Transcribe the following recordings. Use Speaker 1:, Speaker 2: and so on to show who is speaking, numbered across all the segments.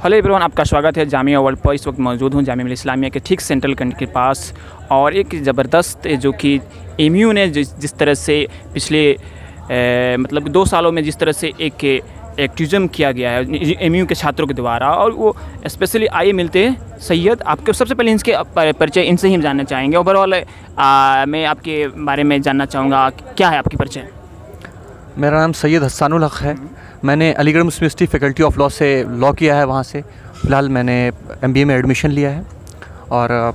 Speaker 1: Hello everyone, आपका स्वागत है जामिया वर्ल्ड पर। इस वक्त मौजूद हूँ जामिया मिल्लिया इस्लामिया के ठीक सेंट्रल कैंट के पास, और एक ज़बरदस्त जो कि एमयू ने जिस तरह से पिछले मतलब 2 सालों में जिस तरह से एक एक्टिविज़म किया गया है एमयू के छात्रों के द्वारा, और वो स्पेशली आइए मिलते हैं सैयद। आपके सबसे पहले इनके परिचय इनसे ही हम जानना चाहेंगे। ओवरऑल मैं आपके बारे में जानना चाहूँगा, क्या है आपकी परिचय?
Speaker 2: मेरा नाम सैयद हसानुल हक है। मैंने अलीगढ़ मुस्लिम यूनिवर्सिटी फैकल्टी ऑफ लॉ से लॉ किया है। वहाँ से फ़िलहाल मैंने MBA में एडमिशन लिया है, और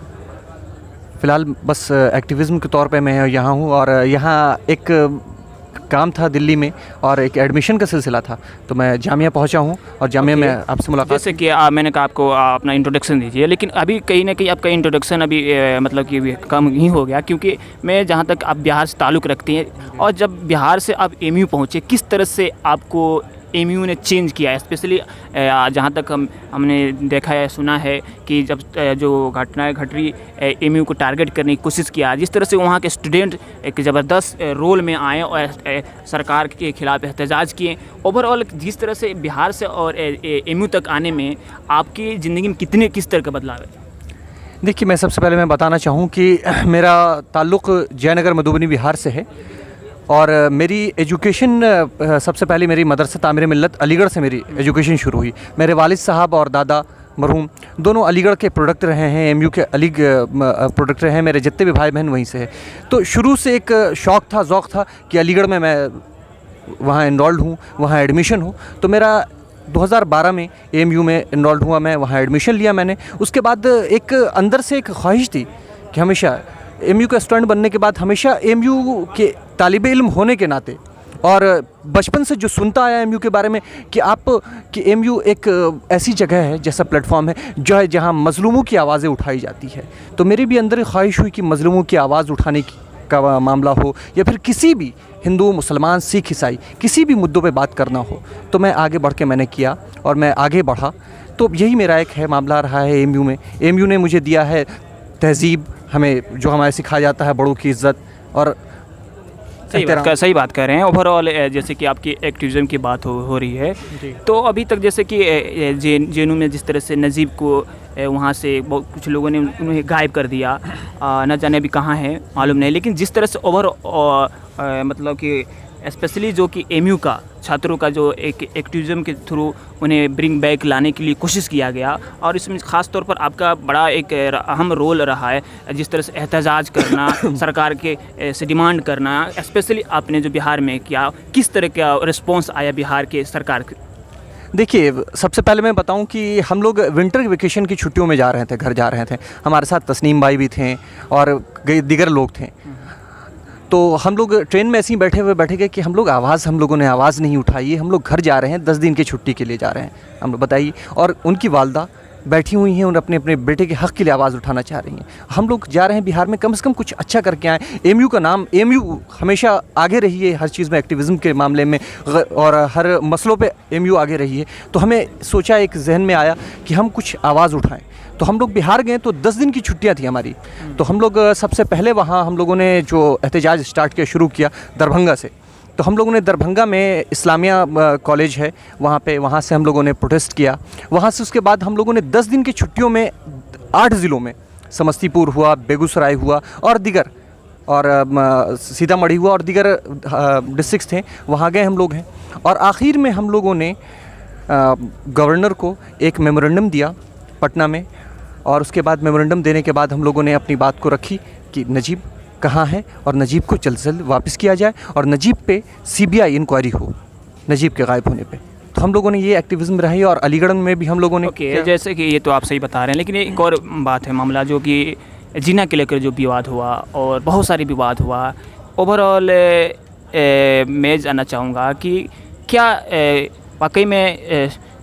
Speaker 2: फ़िलहाल बस एक्टिविज़म के तौर पे मैं यहाँ हूँ। और यहाँ एक काम था दिल्ली में, और एक एडमिशन का सिलसिला था, तो मैं जामिया पहुँचा हूँ, और जामिया में आपसे मुलाकात।
Speaker 1: जैसे कि मैंने कहा आपको अपना इंट्रोडक्शन दीजिए, लेकिन अभी कहीं ना कहीं आपका इंट्रोडक्शन अभी मतलब कि कम ही हो गया, क्योंकि मैं जहाँ तक आप बिहार से ताल्लुक़ रखती हैं, और जब बिहार से आप एमयू पहुँचे, किस तरह से आपको एमयू ने चेंज किया है? स्पेशली जहाँ तक हमने देखा है, सुना है कि जब जो घटनाएं घट रही एमयू को टारगेट करने की कोशिश किया, जिस तरह से वहाँ के स्टूडेंट एक ज़बरदस्त रोल में आए और सरकार के खिलाफ एहतजाज किए। ओवरऑल जिस तरह से बिहार से और एमयू तक आने में आपकी ज़िंदगी में किस तरह का बदलाव है?
Speaker 2: देखिए, मैं सबसे पहले मैं बताना चाहूँ कि मेरा ताल्लुक़ जयनगर मधुबनी बिहार से है, और मेरी एजुकेशन सबसे पहले मेरी मदरसा तामीर मिल्लत अलीगढ़ से मेरी एजुकेशन शुरू हुई। मेरे वालिद साहब और दादा मरहूम दोनों अलीगढ़ के प्रोडक्ट रहे हैं, एमयू के प्रोडक्ट रहे हैं। मेरे जितने भी भाई बहन वहीं से है, तो शुरू से एक शौक़ था, ज़ौक़ था कि अलीगढ़ में मैं वहाँ इनरोल्ड हूँ, वहाँ एडमिशन हूँ। तो मेरा 2012 में एमयू में इनरोल्ड हुआ, मैं वहाँ एडमिशन लिया मैंने। उसके बाद एक अंदर से एक ख्वाहिश थी कि हमेशा एमयू का स्टूडेंट बनने के बाद हमेशा एमयू के तालिबे इल्म होने के नाते, और बचपन से जो सुनता आया एमयू के बारे में कि एमयू एक ऐसी जगह है, जैसा प्लेटफॉर्म है जो है जहाँ मज़लूमों की आवाज़ें उठाई जाती है। तो मेरी भी अंदर ख्वाहिश हुई कि मज़लूमों की आवाज़ उठाने का मामला हो, या फिर किसी भी हिंदू, मुसलमान, सिख, ईसाई किसी भी मुद्दों पे बात करना हो, तो मैं आगे बढ़ के मैंने किया और मैं आगे बढ़ा। तो यही मेरा एक है मामला रहा है एमयू में। एमयू ने मुझे दिया है तहज़ीब, हमें जो हमारे सिखाया जाता है बड़ों की इज़्ज़त और
Speaker 1: सही बात कर रहे हैं। ओवरऑल जैसे कि आपकी एक्टिविज़म की बात हो रही है, तो अभी तक जैसे कि जेएनयू में जिस तरह से नजीब को वहाँ से बहुत कुछ लोगों ने उन्हें गायब कर दिया, न जाने अभी कहाँ है मालूम नहीं, लेकिन जिस तरह से मतलब कि स्पेशली जो कि एमयू का छात्रों का जो एक एक्टिविज़म के थ्रू उन्हें ब्रिंग बैक लाने के लिए कोशिश किया गया, और इसमें ख़ास तौर पर आपका बड़ा एक अहम रोल रहा है, जिस तरह से एहतजाज करना, सरकार के से डिमांड करना। स्पेशली आपने जो बिहार में किया, किस तरह का रिस्पॉन्स आया बिहार के सरकार के?
Speaker 2: देखिए, सबसे पहले मैं बताऊं कि हम लोग विंटर वेकेशन की छुट्टियों में जा रहे थे, घर जा रहे थे। हमारे साथ तस्नीम भाई भी थे और दीगर लोग थे। तो हम लोग ट्रेन में ऐसे ही बैठे गए कि हम लोगों ने आवाज़ नहीं उठाई। हम लोग घर जा रहे हैं, 10 दिन की छुट्टी के लिए जा रहे हैं, हम लोग बताइए। और उनकी वालदा बैठी हुई हैं, उन्हें अपने बेटे के हक़ के लिए आवाज़ उठाना चाह रही हैं। हम लोग जा रहे हैं बिहार में, कम से कम कुछ अच्छा करके आएँ। एमयू का नाम, एमयू हमेशा आगे रही है हर चीज़ में, एक्टिविज़म के मामले में और हर मसलों पे एमयू आगे रही है। तो हमें सोचा, एक जहन में आया कि हम कुछ आवाज़ उठाएं। तो हम लोग बिहार गए, तो 10 दिन की छुट्टियां थी हमारी। तो हम लोग सबसे पहले वहाँ हम लोगों ने जो एहतजाज स्टार्ट किया, शुरू किया दरभंगा से। तो हम लोगों ने दरभंगा में इस्लामिया कॉलेज है वहाँ से हम लोगों ने प्रोटेस्ट किया। वहाँ से उसके बाद हम लोगों ने 10 दिन की छुट्टियों में 8 ज़िलों में, समस्तीपुर हुआ, बेगूसराय हुआ और दीगर, और सीतामढ़ी हुआ और दीगर डिस्ट्रिक्ट्स थे, वहाँ गए हम लोग हैं। और आखिर में हम लोगों ने गवर्नर को एक मेमोरेंडम दिया पटना में, और उसके बाद मेमोरेंडम देने के बाद हम लोगों ने अपनी बात को रखी कि नजीब कहाँ है, और नजीब को जल्द से जल्द वापस किया जाए, और नजीब पे CBI इंक्वायरी हो नजीब के गायब होने पे। तो हम लोगों ने ये एक्टिविज़म रही, और अलीगढ़ में भी हम लोगों ने
Speaker 1: जैसे कि ये तो आप सही बता रहे हैं, लेकिन एक और बात है, मामला जो कि जिन्ना के लेकर जो विवाद हुआ और बहुत सारे विवाद हुआ। ओवरऑल मैं जानना चाहूँगा कि क्या वाकई में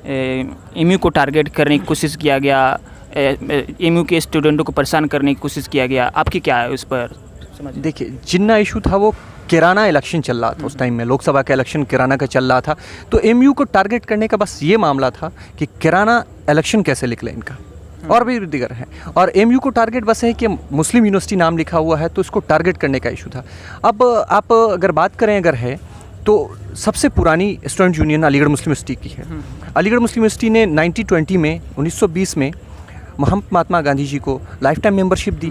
Speaker 1: एमयू को टारगेट करने की कोशिश किया गया, एमयू के स्टूडेंटों को परेशान करने की कोशिश किया गया? आपकी क्या है उस पर समझ?
Speaker 2: देखिए, जिन्ना इशू था वो किराना इलेक्शन चल रहा था उस टाइम में, लोकसभा का इलेक्शन किराना का चल रहा था। तो एमयू को टारगेट करने का बस ये मामला था कि किराना इलेक्शन कैसे निकले इनका, और भी दीगर है। और एमयू को टारगेट बस है कि मुस्लिम यूनिवर्सिटी नाम लिखा हुआ है, तो इसको टारगेट करने का इशू था। अब आप अगर बात करें, अगर है तो सबसे पुरानी स्टूडेंट यूनियन अलीगढ़ मुस्लिम यूनिवर्सिटी की है। अलीगढ़ मुस्लिम यूनिवर्सिटी ने 1920 में 1920 में महात्मा गांधी जी को लाइफ टाइम मेंबरशिप दी,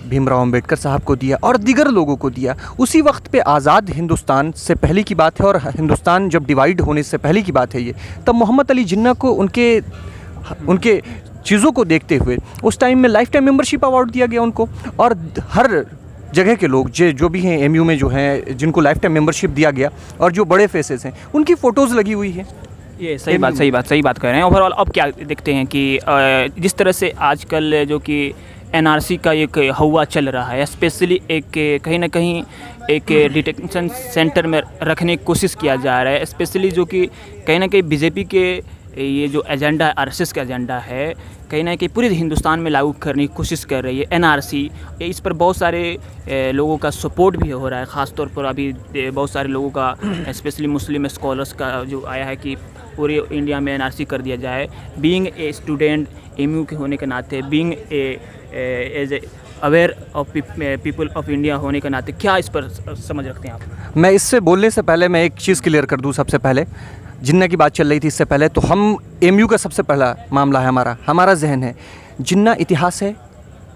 Speaker 2: भीमराव अंबेडकर साहब को दिया और दीगर लोगों को दिया। उसी वक्त पे आज़ाद हिंदुस्तान से पहले की बात है और हिंदुस्तान जब डिवाइड होने से पहले की बात है ये, तब मोहम्मद अली जिन्ना को उनके चीज़ों को देखते हुए उस टाइम में लाइफ टाइम मेंबरशिप अवार्ड दिया गया उनको। और हर जगह के लोग जो भी हैं एमयू में जो हैं जिनको लाइफ टाइम मेंबरशिप दिया गया और जो बड़े फेसेस हैं उनकी फ़ोटोज़ लगी हुई है।
Speaker 1: ये सही बात कर रहे हैं। ओवरऑल अब क्या देखते हैं कि जिस तरह से आजकल जो कि एनआरसी का एक हवा चल रहा है, स्पेशली एक कहीं ना कहीं एक डिटेंशन सेंटर में रखने की कोशिश किया जा रहा है, स्पेशली जो कि कहीं ना कहीं बीजेपी के ये जो एजेंडा है, आरएसएस का एजेंडा है, कहीं ना कहीं पूरे हिंदुस्तान में लागू करने की कोशिश कर रही है एनआरसी। इस पर बहुत सारे लोगों का सपोर्ट भी हो रहा है, ख़ास तौर पर अभी बहुत सारे लोगों का स्पेशली मुस्लिम स्कॉलर्स का जो आया है कि पूरे इंडिया में एनआरसी कर दिया जाए। बीइंग ए स्टूडेंट एमयू के होने के नाते, being as aware of people of India होने के नाते, क्या इस पर समझ रखते हैं आप?
Speaker 2: मैं इससे बोलने से पहले मैं एक चीज़ क्लियर कर दूं। सबसे पहले जिन्ना की बात चल रही थी इससे पहले, तो हम एमयू का सबसे पहला मामला है हमारा जहन है जिन्ना इतिहास है,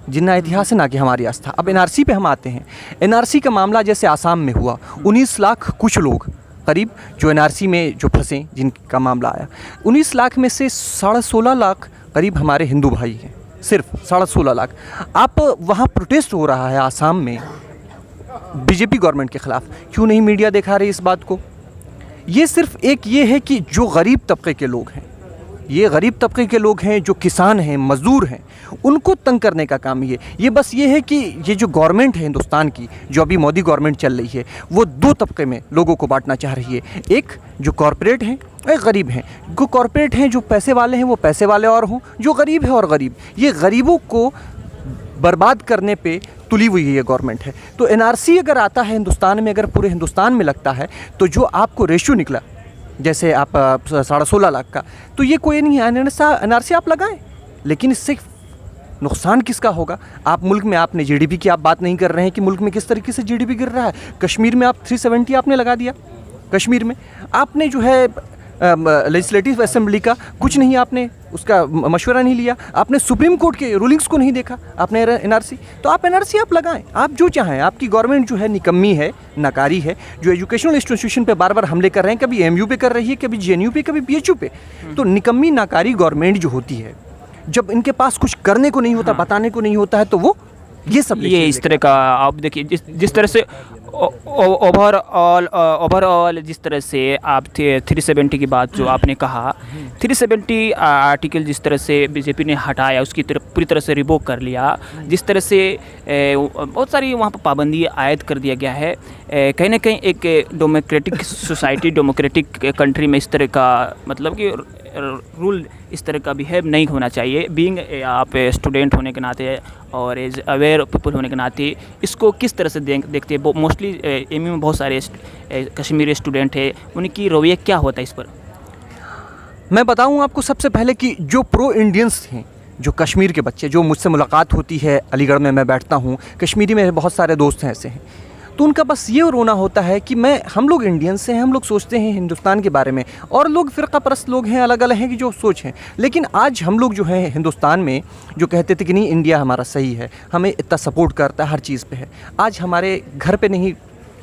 Speaker 2: जिन्ना इतिहास है ना कि हमारी आस्था। अब एनआरसी पे हम आते हैं। एनआरसी का मामला जैसे आसाम में हुआ, 19 लाख कुछ लोग करीब जो एनआरसी में जो फंसे, जिनका मामला आया, 19 लाख में से 16.5 लाख करीब हमारे हिंदू भाई हैं, सिर्फ 16.5 लाख। आप वहाँ प्रोटेस्ट हो रहा है आसाम में बीजेपी गवर्नमेंट के ख़िलाफ़, क्यों नहीं मीडिया दिखा रही इस बात को? ये सिर्फ एक ये है कि जो गरीब तबके के लोग हैं, ये गरीब तबके के लोग हैं, जो किसान हैं, मज़दूर हैं, उनको तंग करने का काम ये बस ये है कि ये जो गवर्नमेंट है हिंदुस्तान की, जो अभी मोदी गवर्नमेंट चल रही है, वो 2 तबके में लोगों को बांटना चाह रही है। एक जो कॉरपोरेट हैं, एक गरीब हैं। जो कॉरपोरेट हैं, जो पैसे वाले हैं, वो पैसे वाले और हों, जो गरीब है और गरीब, ये गरीबों को बर्बाद करने पे तुली हुई ये गवर्नमेंट है। तो एनआरसी अगर आता है हिंदुस्तान में, अगर पूरे हिंदुस्तान में लगता है, तो जो आपको रेशियो निकला, जैसे आप 16.5 लाख का, तो ये कोई नहीं है। एनआरसी आप लगाएं, लेकिन इससे नुकसान किसका होगा? आप मुल्क में, आपने जीडीपी की आप बात नहीं कर रहे हैं कि मुल्क में किस तरीके से जीडीपी गिर रहा है। कश्मीर में आप 370 आपने लगा दिया। कश्मीर में आपने जो है लेजिस्लेटिव असेंबली का कुछ नहीं, आपने उसका मशवरा नहीं लिया, आपने सुप्रीम कोर्ट के रूलिंग्स को नहीं देखा, आपने एनआरसी। तो आप एनआरसी आप लगाएं, आप जो चाहें। आपकी गवर्नमेंट जो है निकम्मी है, नाकारी है, जो एजुकेशनल इंस्टीट्यूशन पे बार बार हमले कर रहे हैं, कभी एमयू पे कर रही है, कभी जेएनयू पे, कभी बीएचयू पे। तो निकम्मी नाकारी गवर्नमेंट जो होती है, जब इनके पास कुछ करने को नहीं होता, बताने को नहीं होता है, तो वो ये सब
Speaker 1: इस तरह का आप देखिए, जिस तरह से ओवरऑल जिस तरह से आप 370 की बात जो आपने कहा, 370 आर्टिकल जिस तरह से बीजेपी ने हटाया, उसकी पूरी तरह से रिवोक कर लिया, जिस तरह से बहुत सारी वहाँ पर पाबंदी आयद कर दिया गया है। कहीं ना कहीं एक डेमोक्रेटिक सोसाइटी, डेमोक्रेटिक कंट्री में इस तरह का मतलब कि रूल इस तरह का बिहेव नहीं होना चाहिए। बीइंग आप स्टूडेंट होने के नाते और एज अवेयर पीपल होने के नाते, इसको किस तरह से देखते हैं? मोस्टली एमयू में बहुत सारे कश्मीरी स्टूडेंट हैं, उनकी रवैया क्या होता है इस पर?
Speaker 2: मैं बताऊं आपको सबसे पहले कि जो प्रो इंडियंस हैं, जो कश्मीर के बच्चे, जो मुझसे मुलाकात होती है, अलीगढ़ में मैं बैठता हूं, कश्मीरी में बहुत सारे दोस्त हैं ऐसे हैं, तो उनका बस ये रोना होता है कि हम लोग इंडियंस हैं, हम लोग सोचते हैं हिंदुस्तान के बारे में, और लोग फ़िरका परस्त लोग हैं, अलग अलग हैं कि जो सोच हैं। लेकिन आज हम लोग जो है हिंदुस्तान में जो कहते थे कि नहीं इंडिया हमारा सही है, हमें इतना सपोर्ट करता है, हर चीज़ पे है, आज हमारे घर पे नहीं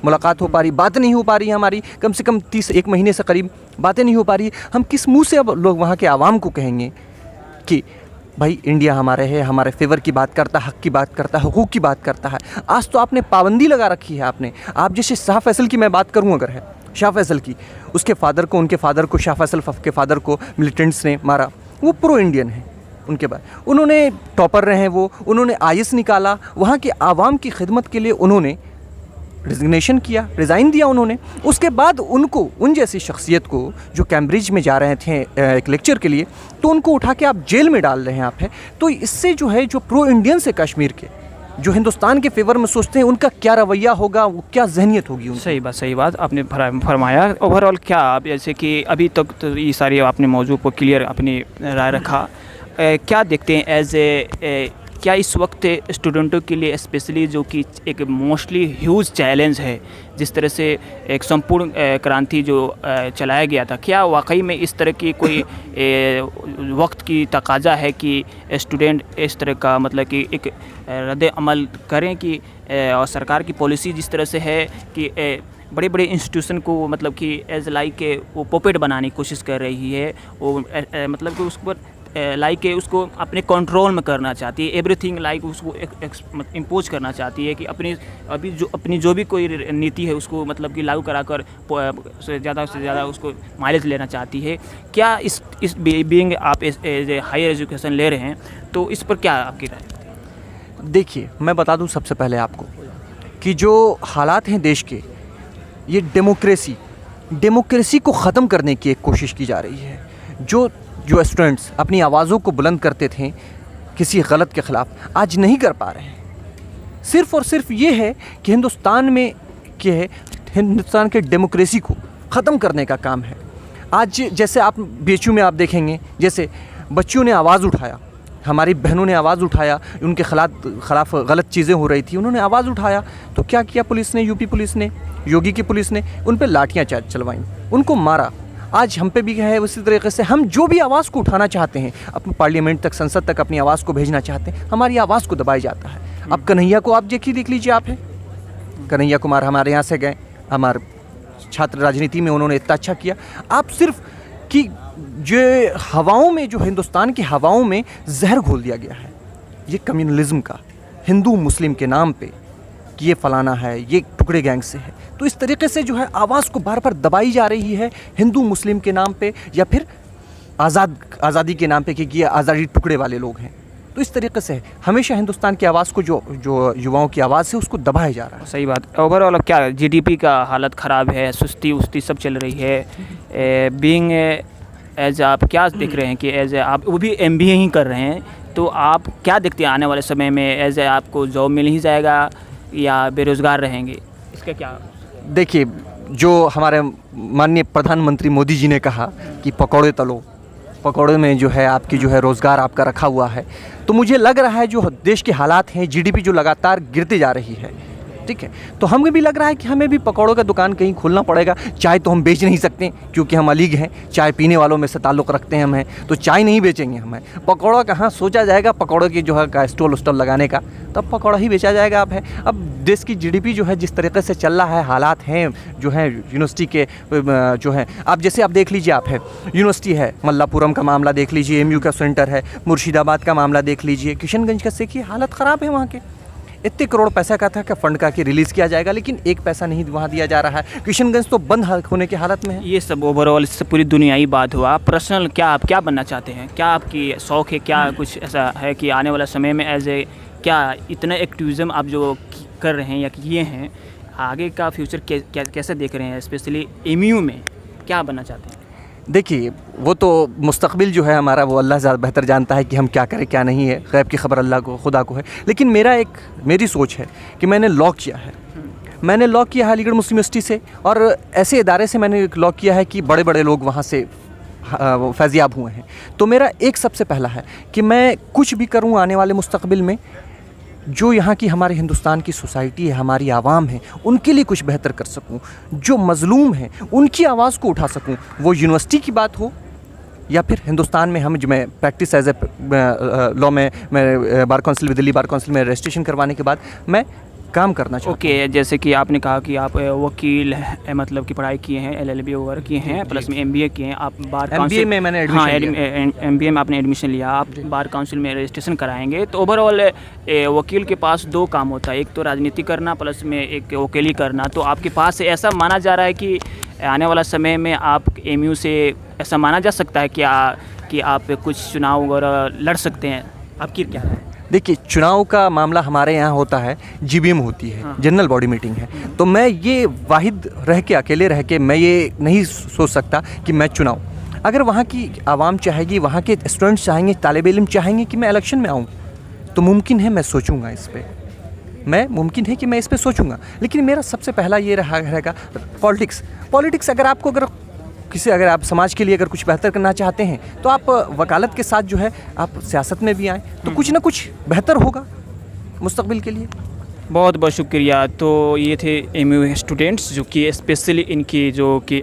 Speaker 2: मुलाकात हो पा रही, बात नहीं हो पा रही हमारी, कम से कम 1 महीने से करीब बातें नहीं हो पा रही। हम किस मुँह से अब लोग वहाँ के आवाम को कहेंगे कि भाई इंडिया हमारे है, हमारे फेवर की बात करता है, हक़ की बात करता है, हुकूक की बात करता है? आज तो आपने पाबंदी लगा रखी है। आप जैसे शाह फैसल की मैं बात करूं, अगर है शाह फैसल की, उसके फादर को, उनके फादर को, शाह फैसल के फादर को मिलिटेंट्स ने मारा, वो प्रो इंडियन है। उनके बाद उन्होंने टॉपर रहे, उन्होंने आईएएस निकाला, वहाँ के आवाम की खिदमत के लिए उन्होंने रिजिग्नेशन किया, रिज़ाइन दिया उन्होंने। उसके बाद उनको, उन जैसी शख्सियत को जो कैम्ब्रिज में जा रहे थे एक लेक्चर के लिए, तो उनको उठा के आप जेल में डाल रहे हैं आप, है। तो इससे जो है, जो प्रो इंडियंस है कश्मीर के, जो हिंदुस्तान के फेवर में सोचते हैं, उनका क्या रवैया होगा, वो क्या जहनीत होगी उनकी?
Speaker 1: सही बात आपने फरमाया। ओवरऑल क्या आप, जैसे कि अभी तक तो ये सारी आपने मौजू पर क्लियर अपनी राय रखा, क्या देखते हैं एज ए क्या इस वक्त स्टूडेंटों के लिए स्पेशली जो कि एक मोस्टली ह्यूज चैलेंज है, जिस तरह से एक संपूर्ण क्रांति जो चलाया गया था, क्या वाकई में इस तरह की कोई वक्त की तकाजा है कि स्टूडेंट इस तरह का मतलब कि एक रद्द अमल करें कि और सरकार की पॉलिसी जिस तरह से है कि बड़े बड़े इंस्टीट्यूशन को मतलब कि एज लाइक वो पॉपेट बनाने की कोशिश कर रही है, वो मतलब कि उस पर लाइक उसको अपने कंट्रोल में करना चाहती है, एवरीथिंग लाइक उसको इम्पोज करना चाहती है कि अपनी जो भी कोई नीति है उसको मतलब कि लागू कराकर ज़्यादा से ज़्यादा उसको माइलेज लेना चाहती है। क्या इस बीइंग आप एज ए हायर एजुकेशन ले रहे हैं तो इस पर क्या आपकी राय?
Speaker 2: देखिए, मैं बता दूं सबसे पहले आपको कि जो हालात हैं देश के, ये डेमोक्रेसी को ख़त्म करने की एक कोशिश की जा रही है। जो स्टूडेंट्स अपनी आवाज़ों को बुलंद करते थे किसी गलत के ख़िलाफ़, आज नहीं कर पा रहे हैं। सिर्फ़ और सिर्फ ये है कि हिंदुस्तान के डेमोक्रेसी को ख़त्म करने का काम है। आज जैसे आप BHU में आप देखेंगे, जैसे बच्चियों ने आवाज़ उठाया, हमारी बहनों ने आवाज़ उठाया, उनके खिलाफ गलत चीज़ें हो रही थी, उन्होंने आवाज़ उठाया तो क्या किया पुलिस ने, यूपी पुलिस ने, योगी की पुलिस ने उन पर लाठियाँ चलवाईं, उनको मारा। आज हम पे भी है उसी तरीके से, हम जो भी आवाज़ को उठाना चाहते हैं, अपने पार्लियामेंट तक, संसद तक अपनी आवाज़ को भेजना चाहते हैं, हमारी आवाज़ को दबाया जाता है। अब कन्हैया को आप देख लीजिए, आप है कन्हैया कुमार हमारे यहाँ से गए, हमारे छात्र राजनीति में उन्होंने इतना अच्छा किया। आप सिर्फ कि जो हवाओं में, जो हिंदुस्तान की हवाओं में जहर घोल दिया गया है, ये कम्युनलिज्म का, हिंदू मुस्लिम के नाम पे कि ये फलाना है, ये टुकड़े गैंग से है, तो इस तरीके से जो है आवाज़ को बार बार दबाई जा रही है हिंदू मुस्लिम के नाम पे, या फिर आज़ादी के नाम पे कि ये आज़ादी टुकड़े वाले लोग हैं। तो इस तरीके से हमेशा हिंदुस्तान की आवाज़ को, जो युवाओं की आवाज़ है, उसको दबाया जा रहा है।
Speaker 1: सही बात। ओवरऑल अब क्या GDP का हालत ख़राब है, सुस्ती उस्ती सब चल रही है। बीइंग एज आप क्या देख रहे हैं कि एज आप वो भी MBA ही कर रहे हैं, तो आप क्या देखते हैं आने वाले समय में, एज आपको जॉब मिल ही जाएगा या बेरोज़गार रहेंगे, इसका क्या?
Speaker 2: देखिए, जो हमारे माननीय प्रधानमंत्री मोदी जी ने कहा कि पकौड़े तलो, पकौड़े में जो है आपकी जो है रोज़गार आपका रखा हुआ है, तो मुझे लग रहा है जो देश के हालात हैं, GDP जो लगातार गिरती जा रही है, ठीक है, तो हमें भी लग रहा है कि हमें भी पकौड़ों का दुकान कहीं खोलना पड़ेगा। चाय तो हम बेच नहीं सकते क्योंकि हम अलीग हैं, चाय पीने वालों में से ताल्लुक़ रखते हैं हमें, तो चाय नहीं बेचेंगे हमें। पकौड़ा कहाँ सोचा जाएगा, पकौड़ों की जो है का स्टॉल लगाने का, तब पकौड़ा ही बेचा जाएगा। अब देश की GDP जो है जिस तरीके से चल रहा है, हालात हैं जो है यूनिवर्सिटी के जो है, आप जैसे आप देख लीजिए, आप है यूनिवर्सिटी है, मल्लापुरम का मामला देख लीजिए, MU का सेंटर है, मुर्शिदाबाद का मामला देख लीजिए, किशनगंज का देखिए, हालत ख़राब है वहाँ के। इतने करोड़ पैसा का था कि फंड का कि रिलीज़ किया जाएगा, लेकिन एक पैसा नहीं वहाँ दिया जा रहा है। किशनगंज तो बंद होने की हालत में है।
Speaker 1: ये सब ओवरऑल इससे पूरी दुनियाई बात हुआ। पर्सनल क्या आप क्या बनना चाहते हैं, क्या आपकी शौक़ है, क्या कुछ ऐसा है कि आने वाला समय में एज ए क्या इतना एक्टिविज़म आप जो कर रहे हैं या किए हैं, आगे का फ्यूचर कैसे देख रहे हैं, स्पेशली MU में क्या बनना चाहते हैं?
Speaker 2: देखिए, वो तो मुस्तकबिल जो है हमारा, वो अल्लाह ज़्यादा बेहतर जानता है कि हम क्या करें क्या नहीं है, गैब की खबर अल्लाह को, खुदा को है। लेकिन मेरी सोच है कि मैंने लॉ किया है, मैंने लॉ किया है अलीगढ़ मुस्लिम यूनिवर्सिटी से, और ऐसे इदारे से मैंने लॉ किया है कि बड़े बड़े लोग वहाँ से फैज़याब हुए हैं। तो मेरा एक सबसे पहला है कि मैं कुछ भी करूँ आने वाले मुस्तकबिल में, जो यहाँ की हमारे हिंदुस्तान की सोसाइटी है, हमारी आवाम है, उनके लिए कुछ बेहतर कर सकूँ, जो मज़लूम हैं उनकी आवाज़ को उठा सकूँ। वो यूनिवर्सिटी की बात हो या फिर हिंदुस्तान में हम जो मैं प्रैक्टिस एज ए लॉ में, मैं बार काउंसिल में, दिल्ली बार काउंसिल में रजिस्ट्रेशन करवाने के बाद मैं काम करना चाहता हूँ।
Speaker 1: ओके, जैसे कि आपने कहा कि आप वकील मतलब की पढ़ाई किए हैं, LLB वगैरह किए हैं, प्लस में MBA किए हैं, आप बार काउंसिल
Speaker 2: में मैंने
Speaker 1: MBA में आपने एडमिशन लिया, आप बार काउंसिल में रजिस्ट्रेशन कराएंगे। तो ओवरऑल वकील के पास 2 काम होता है, एक तो राजनीति करना, प्लस में एक वकीली करना। तो आपके पास ऐसा माना जा रहा है कि आने वाला समय में आप MU से ऐसा माना जा सकता है कि आप कुछ चुनाव वगैरह लड़ सकते हैं, आपकी क्या है?
Speaker 2: देखिए, चुनाव का मामला हमारे यहाँ होता है, GBM होती है, जनरल बॉडी मीटिंग है, तो मैं ये वाहिद अकेले रह के मैं ये नहीं सोच सकता कि मैं चुनाव, अगर वहाँ की आवाम चाहेगी, वहाँ के स्टूडेंट्स चाहेंगे, तालिब इल्म चाहेंगे कि मैं इलेक्शन में आऊँ, तो मुमकिन है मैं सोचूंगा इस पर, मुमकिन है कि मैं इस पर सोचूंगा। लेकिन मेरा सबसे पहला ये रहेगा पॉलिटिक्स। अगर आपको किसी अगर आप समाज के लिए अगर कुछ बेहतर करना चाहते हैं तो आप वकालत के साथ जो है आप सियासत में भी आएँ, तो कुछ ना कुछ बेहतर होगा मुस्तकबिल के लिए।
Speaker 1: बहुत बहुत शुक्रिया। तो ये थे एमयू स्टूडेंट्स जो कि स्पेशली इनकी जो कि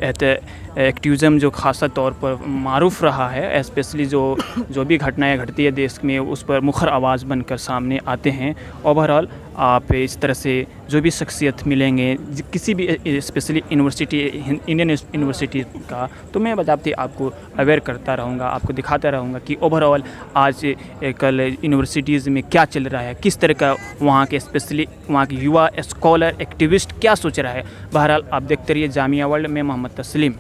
Speaker 1: एक्टिविज़म जो ख़ासा तौर पर मारूफ़ रहा है, स्पेशली जो भी घटनाएं घटती है देश में उस पर मुखर आवाज़ बनकर सामने आते हैं। ओवरऑल आप इस तरह से जो भी शख्सियत मिलेंगे किसी भी स्पेशली यूनिवर्सिटी इंडियन यूनिवर्सिटी का, तो मैं बजाते आपको अवेयर करता रहूँगा, आपको दिखाता रहूँगा कि ओवरऑल आज कल यूनिवर्सिटीज़ में क्या चल रहा है, किस तरह का वहाँ के स्पेशली वहाँ के युवा स्कॉलर एक्टिविस्ट क्या सोच रहा है। बहरहाल आप देखते रहिए जामिया वर्ल्ड में। मोहम्मद तस्लीम।